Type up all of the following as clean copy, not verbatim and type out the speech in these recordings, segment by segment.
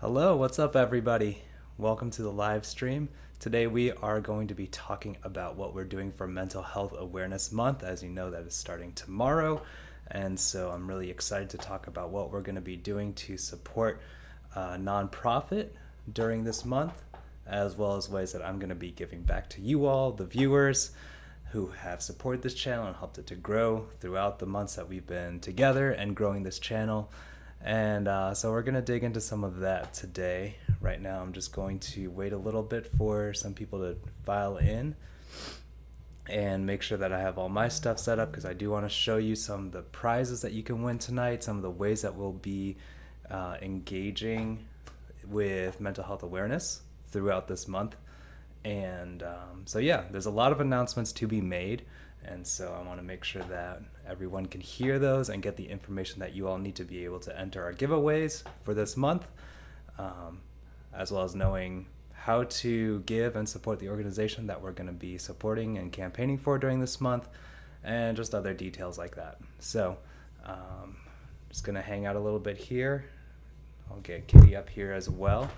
Hello, what's up, everybody? Welcome to the live stream. Today, we are going to be talking about what we're doing for Mental Health Awareness Month. As you know, that is starting tomorrow. And so I'm really excited to talk about what we're going to be doing to support a nonprofit during this month, as well as ways that I'm going to be giving back to you all, the viewers, who have supported this channel and helped it to grow throughout the months that we've been together and growing this channel. And so we're going to dig into some of that today. Right now, I'm just going to wait a little bit for some people to file in and make sure that I have all my stuff set up, because I do want to show you some of the prizes that you can win tonight, some of the ways that we'll be engaging with mental health awareness throughout this month. And so yeah, there's a lot of announcements to be made, and so I want to make sure that everyone can hear those and get the information that you all need to be able to enter our giveaways for this month, as well as knowing how to give and support the organization that we're going to be supporting and campaigning for during this month, and just other details like that. So just going to hang out a little bit here. I'll get Kitty up here as well,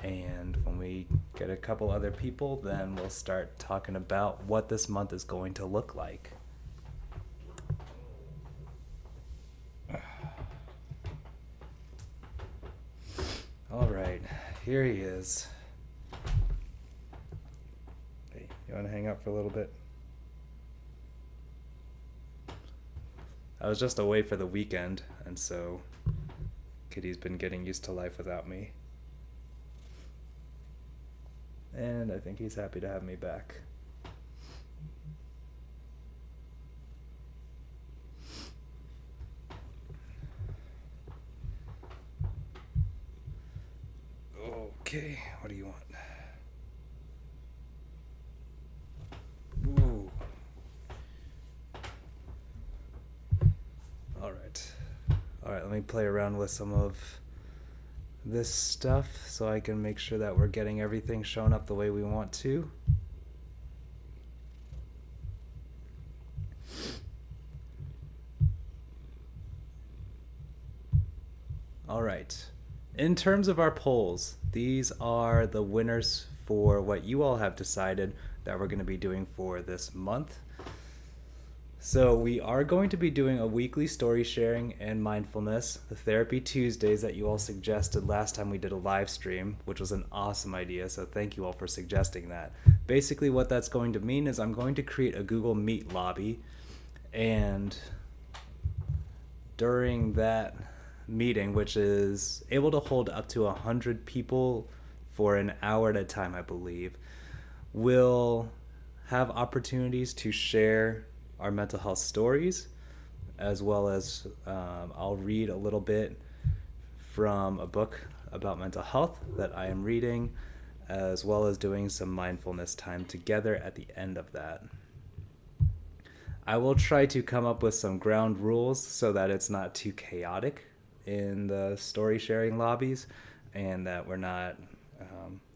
and when we get a couple other people, then we'll start talking about what this month is going to look like. All right, here he is. Hey, you want to hang out for a little bit? I was just away for the weekend, and so Kitty's been getting used to life without me. And I think he's happy to have me back. Okay, what do you want? Ooh. All right, let me play around with some of this stuff so I can make sure that we're getting everything shown up the way we want to. All right. In terms of our polls, these are the winners for what you all have decided that we're going to be doing for this month. So we are going to be doing a weekly story sharing and mindfulness, the Therapy Tuesdays that you all suggested last time we did a live stream, which was an awesome idea, so thank you all for suggesting that. Basically what that's going to mean is I'm going to create a Google Meet lobby, and during that meeting, which is able to hold up to 100 people for an hour at a time, I believe, we'll have opportunities to share our mental health stories, as well as I'll read a little bit from a book about mental health that I am reading, as well as doing some mindfulness time together at the end of that. I will try to come up with some ground rules so that it's not too chaotic in the story sharing lobbies, and that we're not,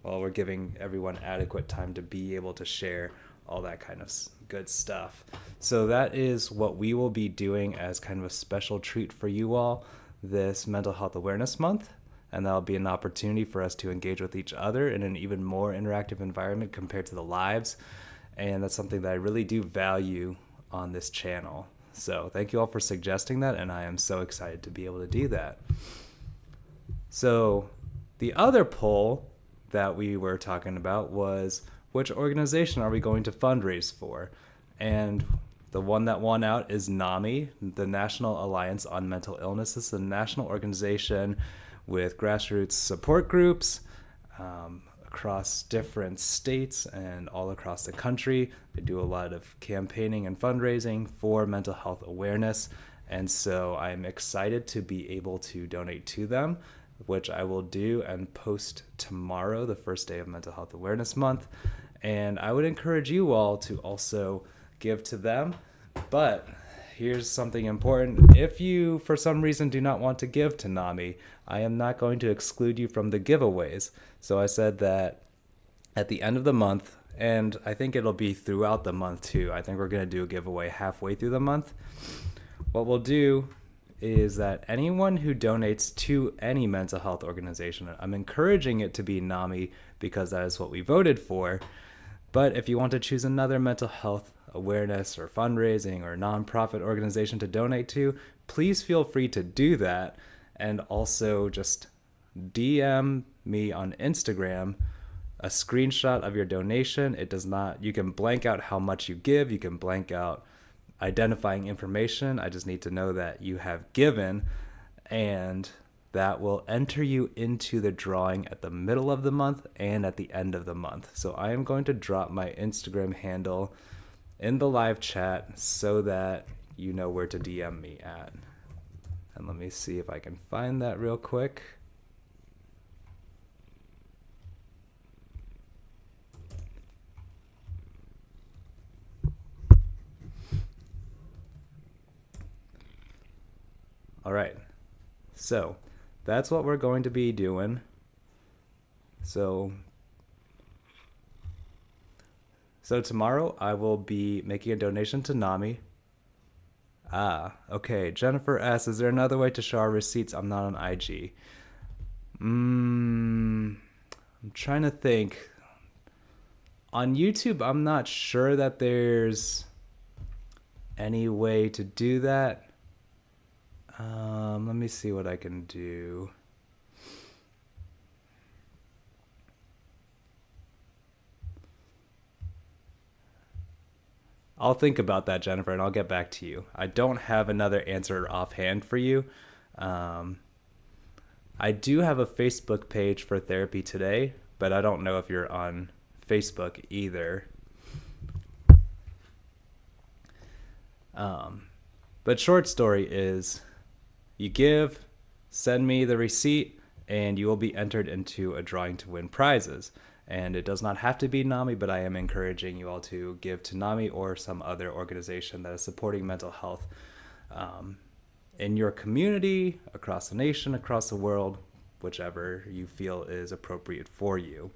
we're giving everyone adequate time to be able to share all that kind of good stuff. So that is what we will be doing as kind of a special treat for you all this Mental Health Awareness Month, and that'll be an opportunity for us to engage with each other in an even more interactive environment compared to the lives, and that's something that I really do value on this channel. So thank you all for suggesting that, and I am so excited to be able to do that. So the other poll that we were talking about was, which organization are we going to fundraise for? And the one that won out is NAMI, the National Alliance on Mental Illness. This is a national organization with grassroots support groups across different states and all across the country. They do a lot of campaigning and fundraising for mental health awareness. And so I'm excited to be able to donate to them, which I will do and post tomorrow, the first day of Mental Health Awareness Month. And I would encourage you all to also give to them. But here's something important. If you, for some reason, do not want to give to NAMI, I am not going to exclude you from the giveaways. So I said that at the end of the month, and I think it'll be throughout the month too. I think we're going to do a giveaway halfway through the month. What we'll do is that anyone who donates to any mental health organization, I'm encouraging it to be NAMI because that is what we voted for. But if you want to choose another mental health awareness or fundraising or nonprofit organization to donate to, please feel free to do that. And also just DM me on Instagram a screenshot of your donation. It does not, you can blank out how much you give, you can blank out identifying information. I just need to know that you have given, and that will enter you into the drawing at the middle of the month and at the end of the month. So I am going to drop my Instagram handle in the live chat so that you know where to DM me at. And let me see if I can find that real quick. All right, so that's what we're going to be doing. So tomorrow I will be making a donation to NAMI. Okay. Jennifer S., is there another way to show our receipts? I'm not on IG. I'm trying to think. On YouTube, I'm not sure that there's any way to do that. Let me see what I can do. I'll think about that, Jennifer, and I'll get back to you. I don't have another answer offhand for you. I do have a Facebook page for Therapy Today, but I don't know if you're on Facebook either. But short story is, you give, send me the receipt, and you will be entered into a drawing to win prizes. And it does not have to be NAMI, but I am encouraging you all to give to NAMI or some other organization that is supporting mental health in your community, across the nation, across the world, whichever you feel is appropriate for you.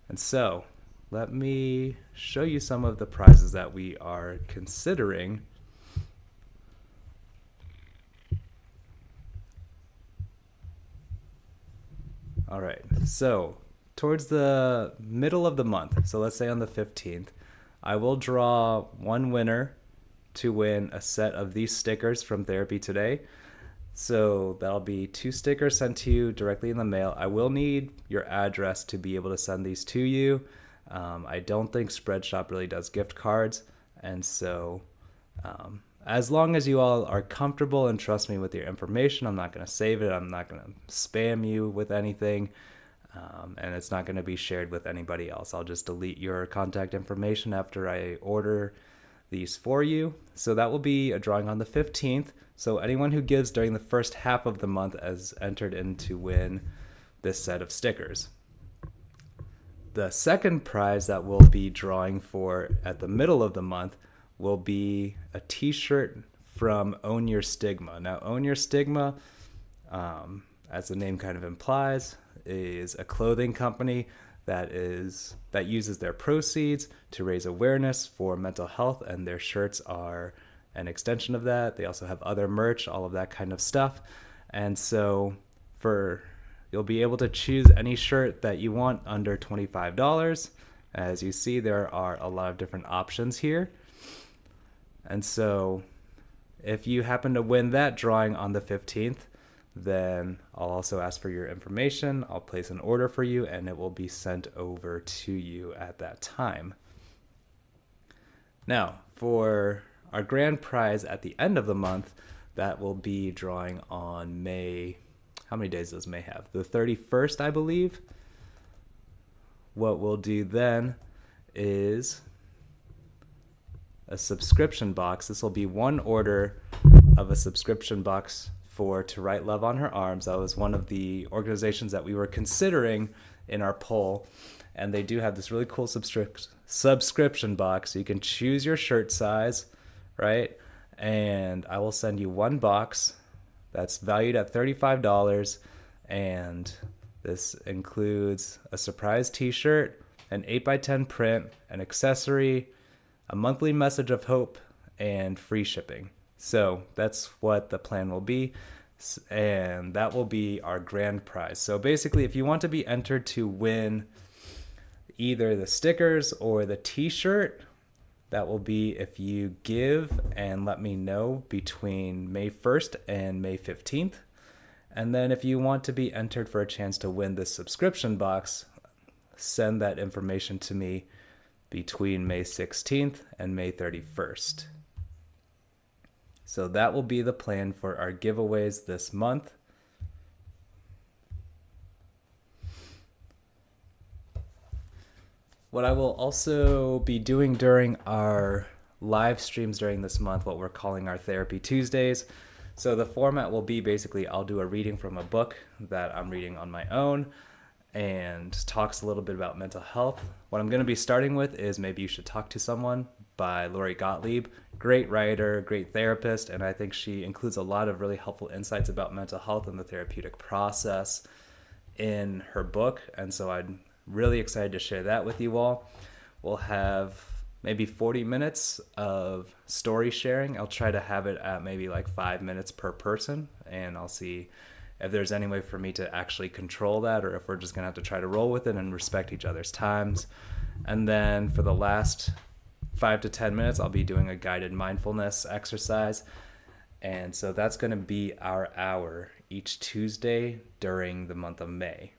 And so, let me show you some of the prizes that we are considering. All right, so towards the middle of the month, so let's say on the 15th, I will draw one winner to win a set of these stickers from Therapy Today. So that'll be 2 stickers sent to you directly in the mail. I will need your address to be able to send these to you. I don't think Spreadshop really does gift cards, and so as long as you all are comfortable and trust me with your information, I'm not going to save it. I'm not going to spam you with anything, and it's not going to be shared with anybody else. I'll just delete your contact information after I order these for you. So that will be a drawing on the 15th. So anyone who gives during the first half of the month is entered in to win this set of stickers. The second prize that we'll be drawing for at the middle of the month will be a t-shirt from Own Your Stigma. Now, Own Your Stigma, as the name kind of implies, is a clothing company that uses their proceeds to raise awareness for mental health, and their shirts are an extension of that. They also have other merch, all of that kind of stuff. And so you'll be able to choose any shirt that you want under $25. As you see, there are a lot of different options here. And so if you happen to win that drawing on the 15th, then I'll also ask for your information. I'll place an order for you, and it will be sent over to you at that time. Now, for our grand prize at the end of the month, that will be drawing on May. How many days does May have? The 31st, I believe. What we'll do then is a subscription box. This will be one order of a subscription box for To Write Love on Her Arms. That was one of the organizations that we were considering in our poll. And they do have this really cool subscription box. So you can choose your shirt size, right? And I will send you one box that's valued at $35. And this includes a surprise t-shirt, an 8x10 print, an accessory, a monthly message of hope, and free shipping. So that's what the plan will be. And that will be our grand prize. So basically, if you want to be entered to win either the stickers or the t-shirt, that will be if you give and let me know between May 1st and May 15th. And then if you want to be entered for a chance to win this subscription box, send that information to me between May 16th and May 31st. So that will be the plan for our giveaways this month. What I will also be doing during our live streams during this month, what we're calling our Therapy Tuesdays. So the format will be basically I'll do a reading from a book that I'm reading on my own and talks a little bit about mental health. What I'm going to be starting with is Maybe You Should Talk to Someone by Lori Gottlieb. Great writer, great therapist, and I think she includes a lot of really helpful insights about mental health and the therapeutic process in her book. And so I'm really excited to share that with you all. We'll have maybe 40 minutes of story sharing. I'll try to have it at maybe like 5 minutes per person, and I'll see if there's any way for me to actually control that, or if we're just gonna have to try to roll with it and respect each other's times. And then for the last 5 to 10 minutes, I'll be doing a guided mindfulness exercise. And so that's gonna be our hour each Tuesday during the month of May.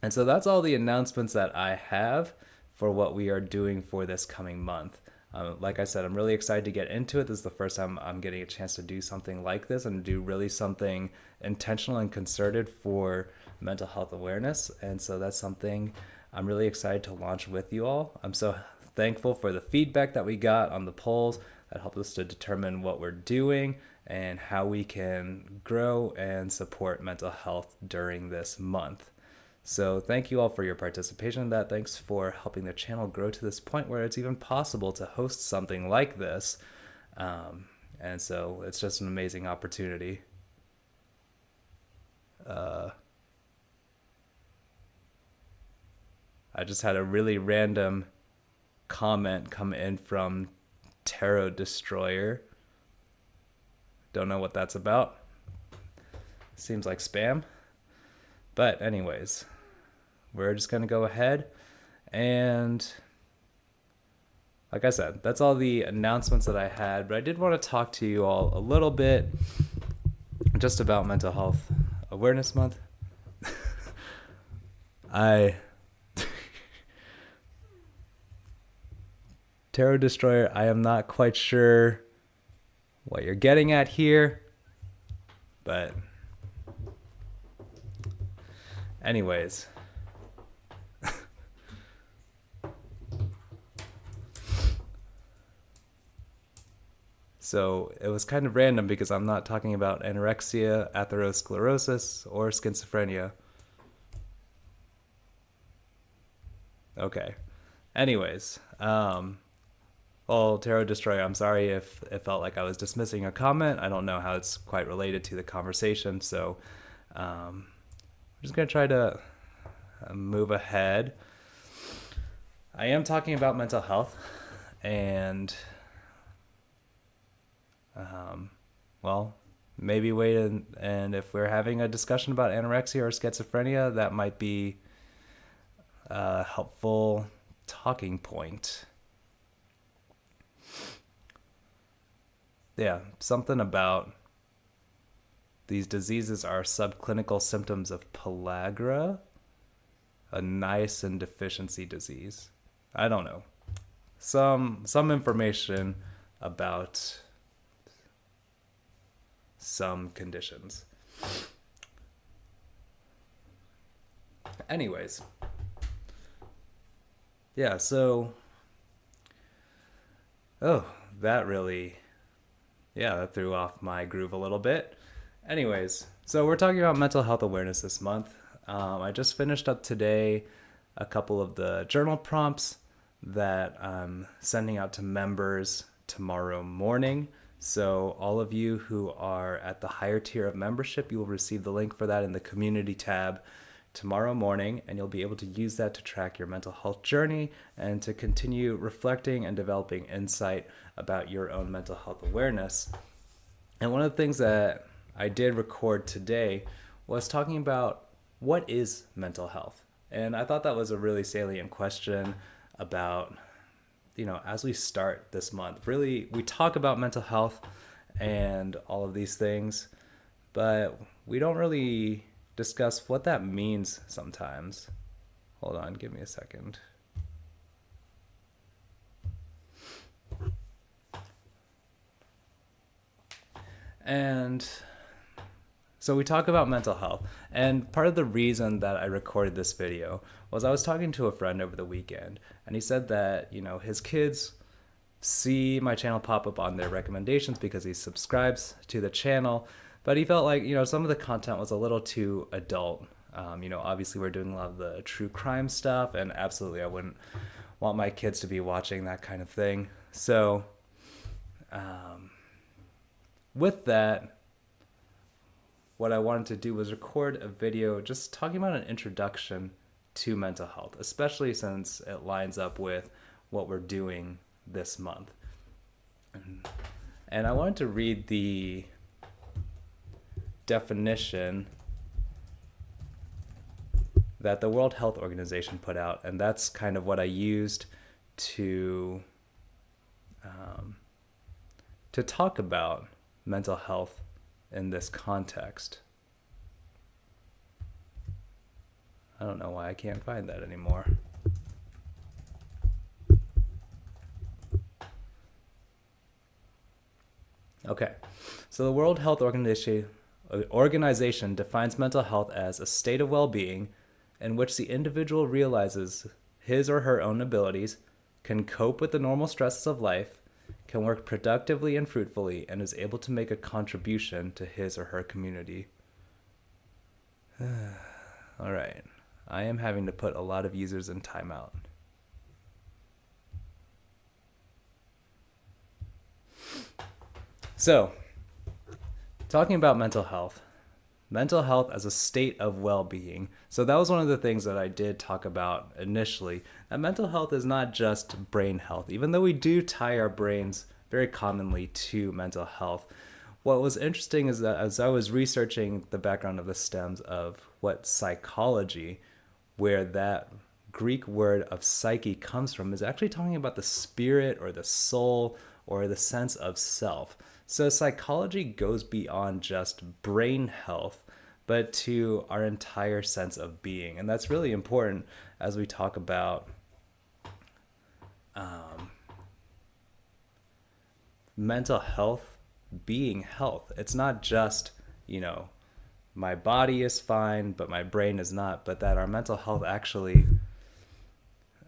And so that's all the announcements that I have for what we are doing for this coming month. Like I said, I'm really excited to get into it. This is the first time I'm getting a chance to do something like this and do really something intentional and concerted for mental health awareness. And so that's something I'm really excited to launch with you all. I'm so thankful for the feedback that we got on the polls that helped us to determine what we're doing and how we can grow and support mental health during this month. So thank you all for your participation in that. Thanks for helping the channel grow to this point where it's even possible to host something like this. And so it's just an amazing opportunity. I just had a really random comment come in from Tarot Destroyer. Don't know what that's about. Seems like spam. But anyways, we're just going to go ahead and, like I said, that's all the announcements that I had. But I did want to talk to you all a little bit just about Mental Health Awareness Month. Tarot Destroyer, I am not quite sure what you're getting at here, but anyways. So it was kind of random because I'm not talking about anorexia, atherosclerosis, or schizophrenia. Okay. Anyways, well, Tarot Destroyer, I'm sorry if it felt like I was dismissing a comment. I don't know how it's quite related to the conversation, so I'm just going to try to move ahead. I am talking about mental health, and well, maybe wait and if we're having a discussion about anorexia or schizophrenia, that might be a helpful talking point. Yeah, something about these diseases are subclinical symptoms of pellagra, a niacin deficiency disease. I don't know. Some information about some conditions. Anyways. Yeah, so that threw off my groove a little bit. Anyways, so we're talking about mental health awareness this month. I just finished up today a couple of the journal prompts that I'm sending out to members tomorrow morning. So all of you who are at the higher tier of membership, you will receive the link for that in the community tab tomorrow morning, and you'll be able to use that to track your mental health journey and to continue reflecting and developing insight about your own mental health awareness. And one of the things that I did record today was talking about what is mental health. And I thought that was a really salient question about, as we start this month, really, we talk about mental health and all of these things, but we don't really discuss what that means sometimes. Hold on, give me a second. And so we talk about mental health. And part of the reason that I recorded this video was I was talking to a friend over the weekend, and he said that, his kids see my channel pop up on their recommendations because he subscribes to the channel, but he felt like, some of the content was a little too adult. Obviously we're doing a lot of the true crime stuff, and absolutely I wouldn't want my kids to be watching that kind of thing. So, with that, what I wanted to do was record a video just talking about an introduction to mental health, especially since it lines up with what we're doing this month. And I wanted to read the definition that the World Health Organization put out, and that's kind of what I used to talk about mental health in this context. I don't know why I can't find that anymore. Okay, so the World Health Organization defines mental health as a state of well-being in which the individual realizes his or her own abilities, can cope with the normal stresses of life, can work productively and fruitfully, and is able to make a contribution to his or her community. All right, I am having to put a lot of users in timeout. So, talking about mental health as a state of well-being. So that was one of the things that I did talk about initially, that mental health is not just brain health, even though we do tie our brains very commonly to mental health. What was interesting is that as I was researching the background of the stems of what psychology, where that Greek word of psyche comes from, is actually talking about the spirit or the soul or the sense of self. So psychology goes beyond just brain health, but to our entire sense of being. And that's really important as we talk about mental health being health. It's not just, my body is fine, but my brain is not, but that our mental health actually,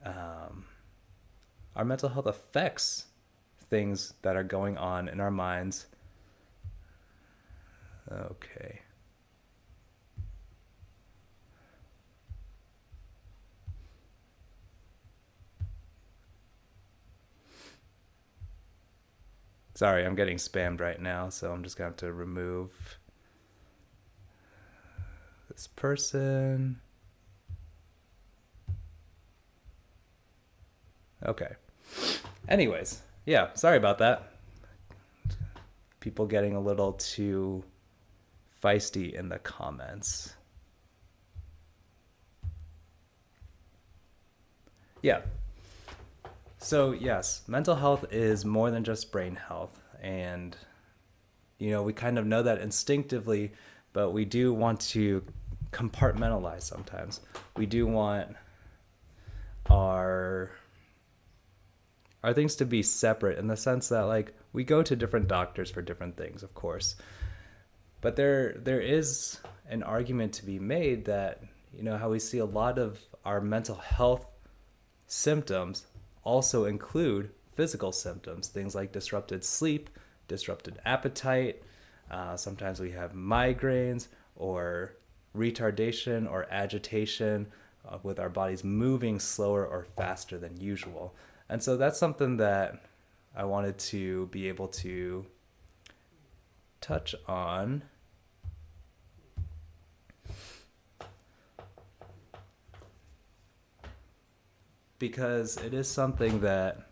our mental health affects things that are going on in our minds. Okay. Sorry, I'm getting spammed right now, so I'm just going to have to remove this person. Okay. Anyways, yeah, sorry about that. People getting a little too feisty in the comments. Yeah. So yes, mental health is more than just brain health. And, we kind of know that instinctively, but we do want to compartmentalize sometimes. We do want our things to be separate in the sense that, like, we go to different doctors for different things, of course. But there is an argument to be made that, how we see a lot of our mental health symptoms also include physical symptoms, things like disrupted sleep, disrupted appetite. Sometimes we have migraines or retardation or agitation with our bodies moving slower or faster than usual. And so that's something that I wanted to be able to touch on. Because it is something that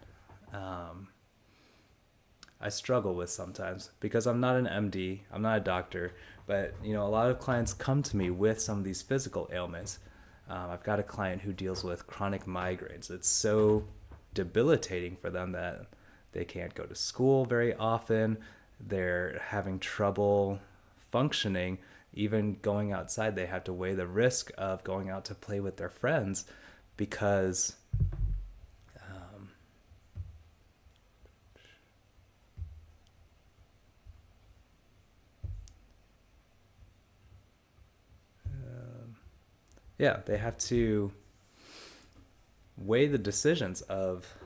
I struggle with sometimes because I'm not an MD, I'm not a doctor, but a lot of clients come to me with some of these physical ailments. I've got a client who deals with chronic migraines. It's so debilitating for them that they can't go to school very often. They're having trouble functioning. Even going outside, they have to weigh the risk of going out to play with their friends because they have to weigh the decisions of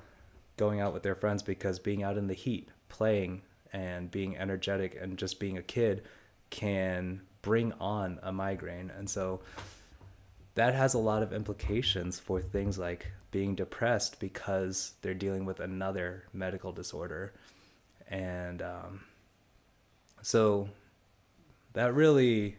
going out with their friends because being out in the heat, playing and being energetic and just being a kid can bring on a migraine. And so that has a lot of implications for things like being depressed because they're dealing with another medical disorder. And so that really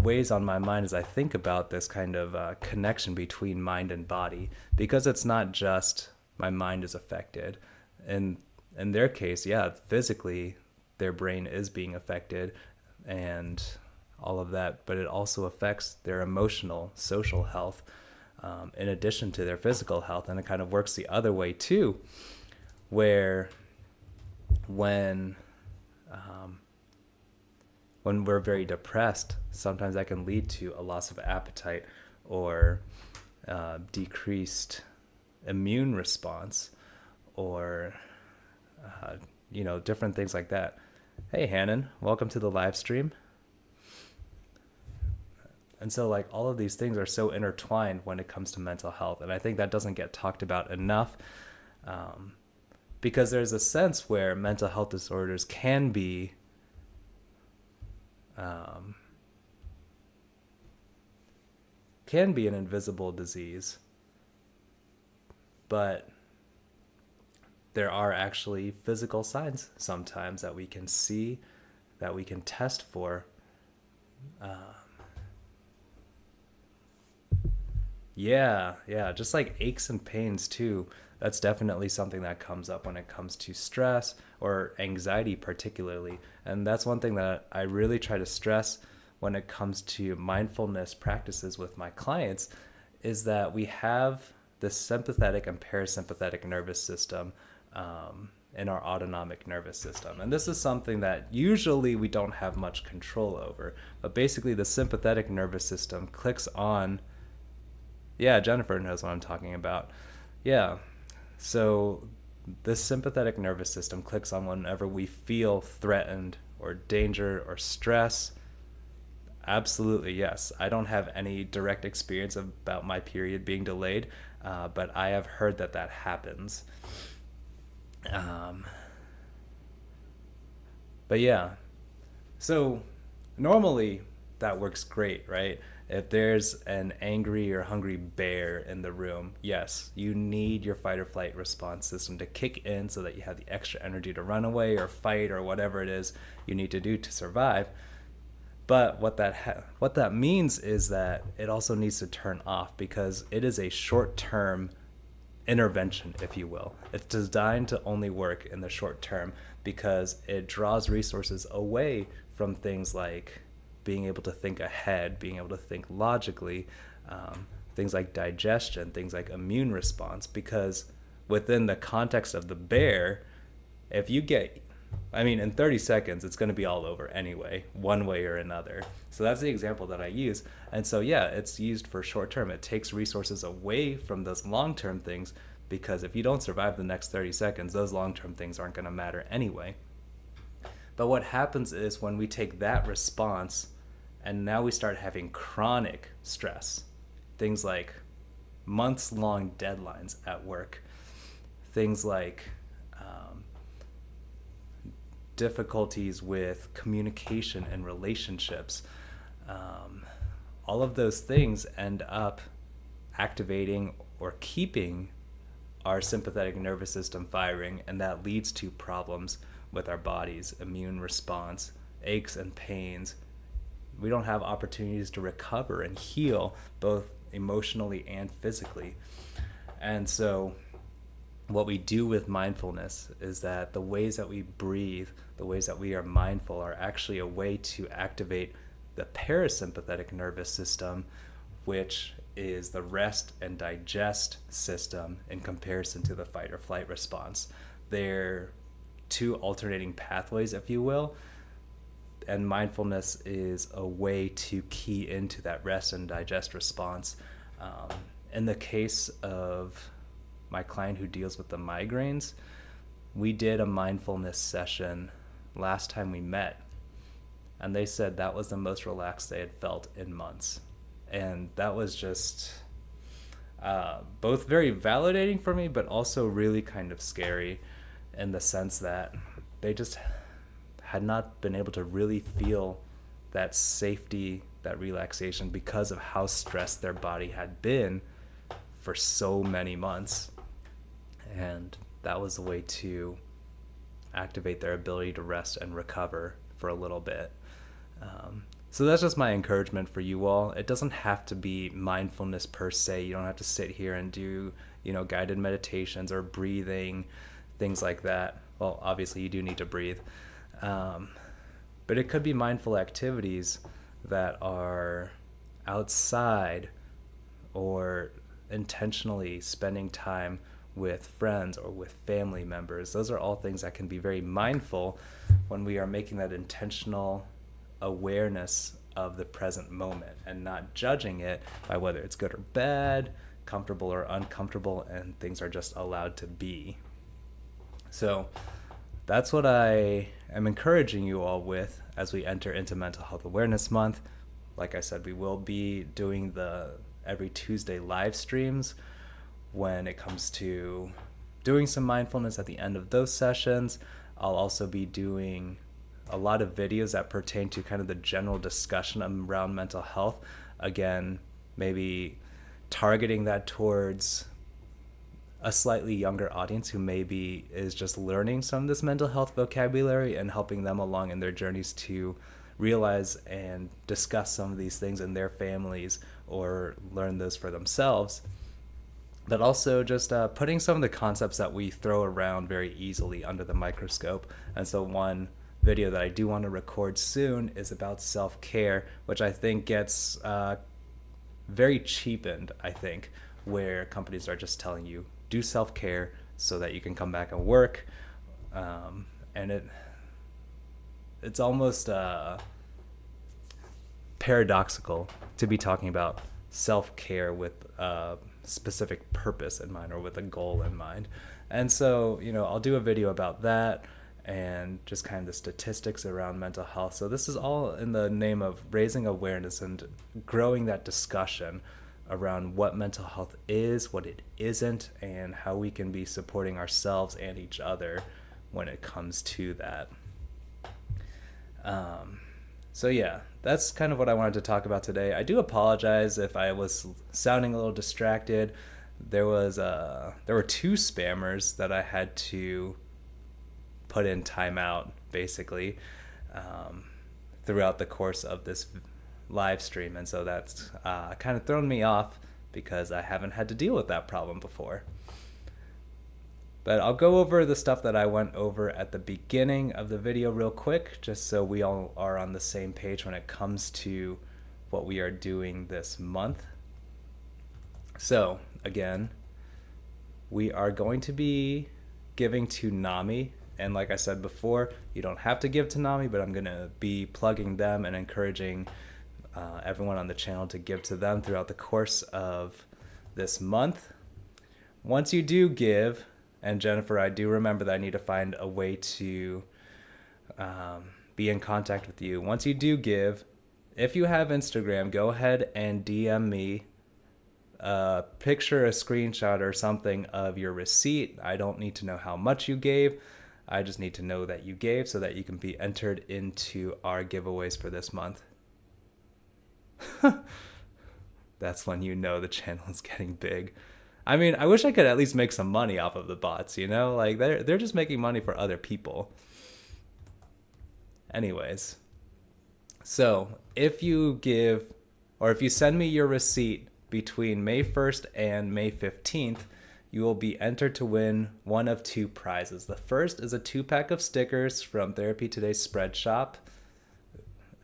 weighs on my mind as I think about this kind of connection between mind and body, because it's not just my mind is affected. And in their case, physically their brain is being affected and all of that, but it also affects their emotional, social health, in addition to their physical health. And it kind of works the other way too, where when we're very depressed, sometimes that can lead to a loss of appetite or decreased immune response or, different things like that. Hey, Hannon, welcome to the live stream. And so all of these things are so intertwined when it comes to mental health. And I think that doesn't get talked about enough, because there's a sense where mental health disorders can be an invisible disease, but there are actually physical signs sometimes that we can see, that we can test for. Just like aches and pains too. That's definitely something that comes up when it comes to stress or anxiety particularly. And that's one thing that I really try to stress when it comes to mindfulness practices with my clients, is that we have the sympathetic and parasympathetic nervous system in our autonomic nervous system. And this is something that usually we don't have much control over. But basically the sympathetic nervous system clicks on. Yeah, Jennifer knows what I'm talking about. Yeah. So the sympathetic nervous system clicks on whenever we feel threatened or danger or stress. Absolutely, yes. I don't have any direct experience about my period being delayed, but I have heard that happens. But yeah, so normally that works great, right? If there's an angry or hungry bear in the room, yes, you need your fight or flight response system to kick in so that you have the extra energy to run away or fight or whatever it is you need to do to survive. But what that means is that it also needs to turn off, because it is a short-term intervention, if you will. It's designed to only work in the short term because it draws resources away from things like being able to think ahead, being able to think logically, things like digestion, things like immune response. Because within the context of the bear, if you in 30 seconds, it's going to be all over anyway, one way or another. So that's the example that I use. And so, it's used for short term. It takes resources away from those long-term things, because if you don't survive the next 30 seconds, those long-term things aren't going to matter anyway. But what happens is when we take that response and now we start having chronic stress, things like months-long deadlines at work, things like difficulties with communication and relationships, all of those things end up activating or keeping our sympathetic nervous system firing, and that leads to problems with our body's immune response, aches and pains. We don't have opportunities to recover and heal, both emotionally and physically. And so what we do with mindfulness is that the ways that we breathe, the ways that we are mindful, are actually a way to activate the parasympathetic nervous system, which is the rest and digest system in comparison to the fight or flight response. They're two alternating pathways, if you will, and mindfulness is a way to key into that rest and digest response. In the case of my client who deals with the migraines, we did a mindfulness session last time we met, and they said that was the most relaxed they had felt in months. And that was just both very validating for me, but also really kind of scary in the sense that they just had not been able to really feel that safety, that relaxation, because of how stressed their body had been for so many months. And that was a way to activate their ability to rest and recover for a little bit. So that's just my encouragement for you all. It doesn't have to be mindfulness per se. You don't have to sit here and do, guided meditations or breathing, things like that. Well, obviously you do need to breathe. But it could be mindful activities that are outside, or intentionally spending time with friends or with family members. Those are all things that can be very mindful when we are making that intentional awareness of the present moment and not judging it by whether it's good or bad, comfortable or uncomfortable, and things are just allowed to be. So that's what I am encouraging you all with as we enter into Mental Health Awareness Month. Like I said, we will be doing the every Tuesday live streams when it comes to doing some mindfulness at the end of those sessions. I'll also be doing a lot of videos that pertain to kind of the general discussion around mental health. Again, maybe targeting that towards a slightly younger audience who maybe is just learning some of this mental health vocabulary and helping them along in their journeys to realize and discuss some of these things in their families or learn those for themselves. But also just putting some of the concepts that we throw around very easily under the microscope. And so one video that I do want to record soon is about self-care, which I think gets very cheapened, I think, where companies are just telling you, do self-care so that you can come back and work. And it's almost paradoxical to be talking about self-care with a specific purpose in mind or with a goal in mind. And so, I'll do a video about that and just kind of the statistics around mental health. So this is all in the name of raising awareness and growing that discussion around what mental health is, what it isn't, and how we can be supporting ourselves and each other when it comes to that. So yeah, that's kind of what I wanted to talk about today. I do apologize if I was sounding a little distracted. There were two spammers that I had to put in timeout, basically, throughout the course of this live stream. And so that's kind of thrown me off because I haven't had to deal with that problem before. But I'll go over the stuff that I went over at the beginning of the video real quick, just so we all are on the same page when it comes to what we are doing this month. So, again, we are going to be giving to NAMI. And like I said before, you don't have to give to NAMI, but I'm going to be plugging them and encouraging everyone on the channel to give to them throughout the course of this month. Once you do give, and Jennifer, I do remember that I need to find a way to be in contact with you. Once you do give, if you have Instagram, go ahead and DM me a picture, a screenshot, or something of your receipt. I don't need to know how much you gave. I just need to know that you gave so that you can be entered into our giveaways for this month. That's when you know the channel is getting big. I mean, I wish I could at least make some money off of the bots, Like, they're just making money for other people. Anyways. So, if you send me your receipt between May 1st and May 15th, you will be entered to win one of two prizes. The first is a 2-pack of stickers from Therapy Today's Spread Shop.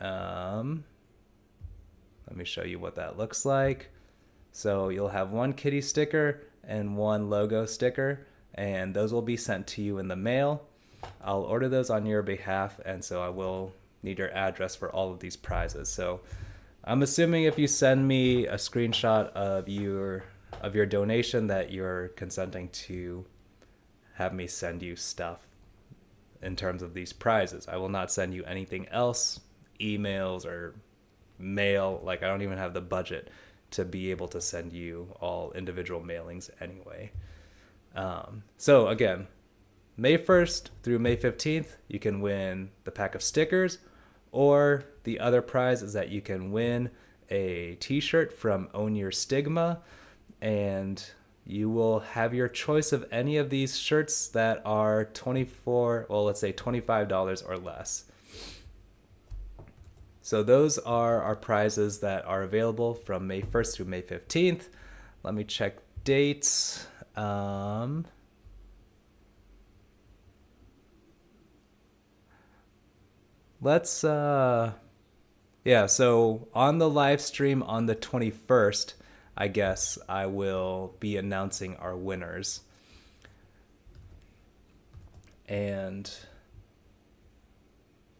Let me show you what that looks like. So you'll have one kitty sticker and one logo sticker, and those will be sent to you in the mail. I'll order those on your behalf, and so I will need your address for all of these prizes. So I'm assuming if you send me a screenshot of your donation that you're consenting to have me send you stuff in terms of these prizes. I will not send you anything else, emails or mail. Like, I don't even have the budget to be able to send you all individual mailings anyway. So again, May 1st through May 15th, you can win the pack of stickers, or the other prize is that you can win a t-shirt from Own Your Stigma, and you will have your choice of any of these shirts that are $25 or less. So those are our prizes that are available from May 1st through May 15th. Let me check dates. So on the live stream on the 21st, I guess I will be announcing our winners. And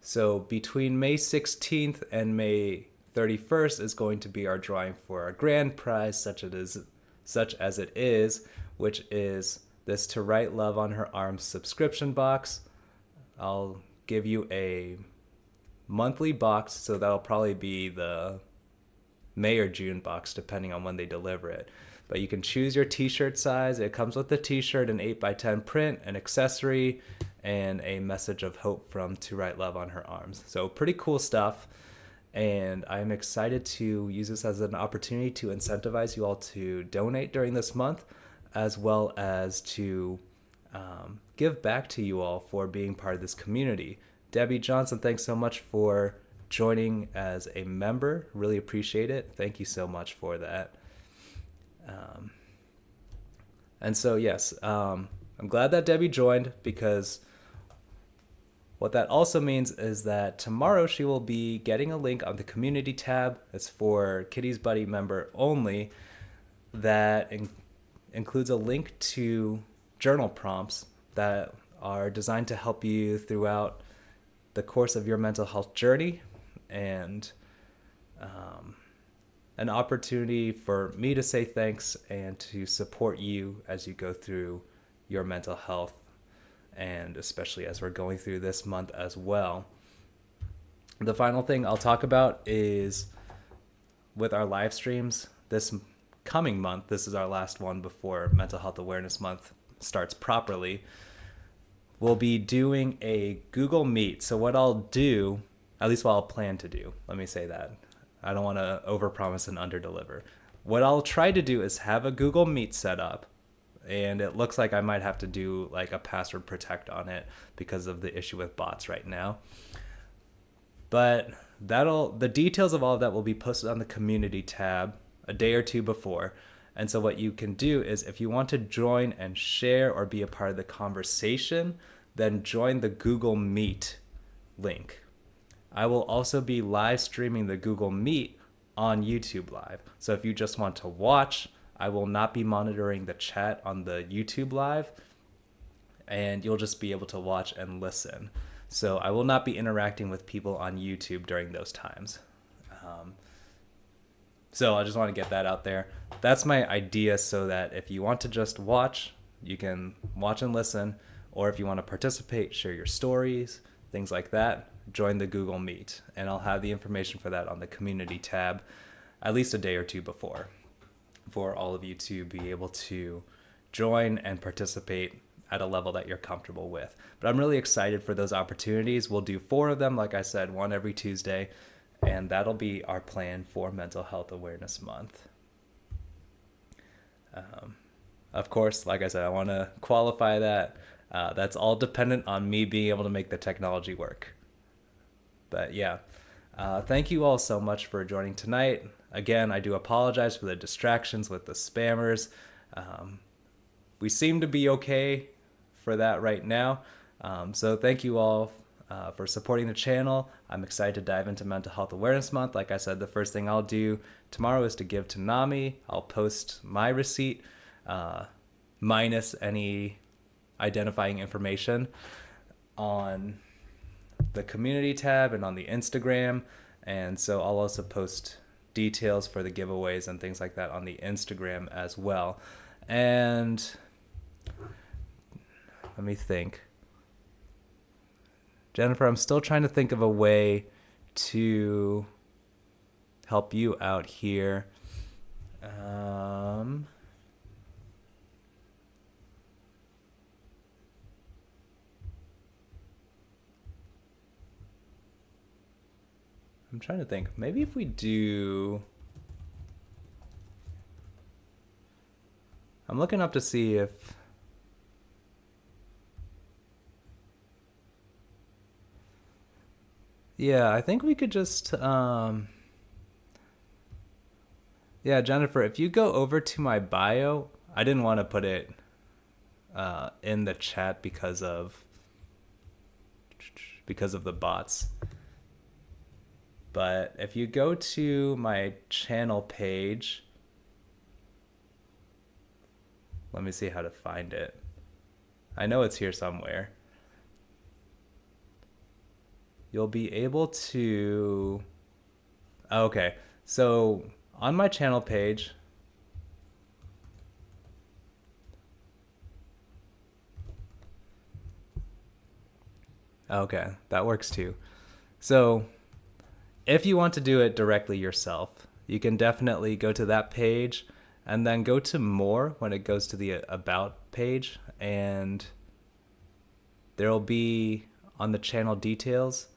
so between May 16th and May 31st is going to be our drawing for our grand prize, such as it is, which is this To Write Love on Her Arms subscription box. I'll give you a monthly box, so that'll probably be the May or June box, depending on when they deliver it. But you can choose your t-shirt size. It comes with the t-shirt, an 8x10 print, an accessory, and a message of hope from To Write Love on Her Arms. So pretty cool stuff. And I'm excited to use this as an opportunity to incentivize you all to donate during this month, as well as to give back to you all for being part of this community. Debbie Johnson, thanks so much for joining as a member. Really appreciate it. Thank you so much for that. And so, yes, I'm glad that Debbie joined, because what that also means is that tomorrow she will be getting a link on the community tab. It's for Kitty's Buddy member only, that includes a link to journal prompts that are designed to help you throughout the course of your mental health journey, and an opportunity for me to say thanks and to support you as you go through your mental health, and especially as we're going through this month as well. The final thing I'll talk about is with our live streams this coming month. This is our last one before Mental Health Awareness Month starts properly. We'll be doing a Google Meet. So what I'll do, at least what I'll plan to do, let me say that. I don't want to overpromise and underdeliver. What I'll try to do is have a Google Meet set up, and it looks like I might have to do like a password protect on it because of the issue with bots right now. But the details of all of that will be posted on the community tab a day or two before. And so what you can do is, if you want to join and share or be a part of the conversation, then join the Google Meet link. I will also be live streaming the Google Meet on YouTube Live. So if you just want to watch, I will not be monitoring the chat on the YouTube Live, and you'll just be able to watch and listen. So I will not be interacting with people on YouTube during those times. So I just want to get that out there. That's my idea, so that if you want to just watch, you can watch and listen, or if you want to participate, share your stories, things like that, join the Google Meet. And I'll have the information for that on the community tab at least a day or two before, for all of you to be able to join and participate at a level that you're comfortable with. But I'm really excited for those opportunities. We'll do 4 of them, like I said, 1 every Tuesday, and that'll be our plan for Mental Health Awareness Month. Of course, like I said, I want to qualify that. That's all dependent on me being able to make the technology work. But yeah, thank you all so much for joining tonight. Again, I do apologize for the distractions with the spammers. we seem to be okay for that right now. So thank you all for supporting the channel. I'm excited to dive into Mental Health Awareness Month. Like I said, the first thing I'll do tomorrow is to give to Nami. I'll post my receipt, minus any identifying information, on the community tab and on the Instagram. And so I'll also post details for the giveaways and things like that on the Instagram as well. And let me think. Jennifer, I'm still trying to think of a way to help you out here. I'm trying to think. Maybe if we do... I'm looking up to see if... Yeah, I think we could just... Yeah, Jennifer, if you go over to my bio, I didn't want to put it in the chat because of the bots. But if you go to my channel page, let me see how to find it. I know it's here somewhere. You'll be able to... Okay, so on my channel page, okay, that works too. So if you want to do it directly yourself, you can definitely go to that page and then go to more when it goes to the About page, and there'll be on the channel details,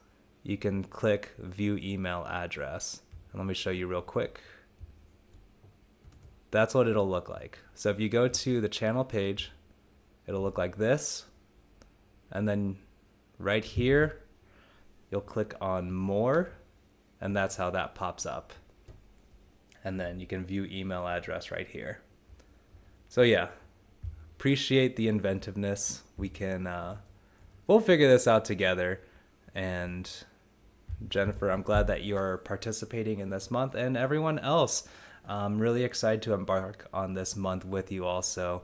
you can click View Email Address. And let me show you real quick. That's what it'll look like. So if you go to the channel page, it'll look like this. And then right here, you'll click on More, and that's how that pops up. And then you can view email address right here. So yeah, appreciate the inventiveness. We can, we'll figure this out together. And Jennifer, I'm glad that you're participating in this month, and everyone else. I'm really excited to embark on this month with you also.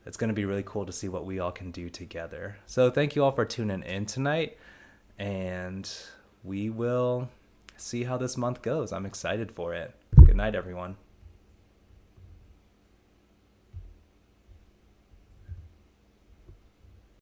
It's going to be really cool to see what we all can do together. So thank you all for tuning in tonight, and we will see how this month goes. I'm excited for it. Good night, everyone.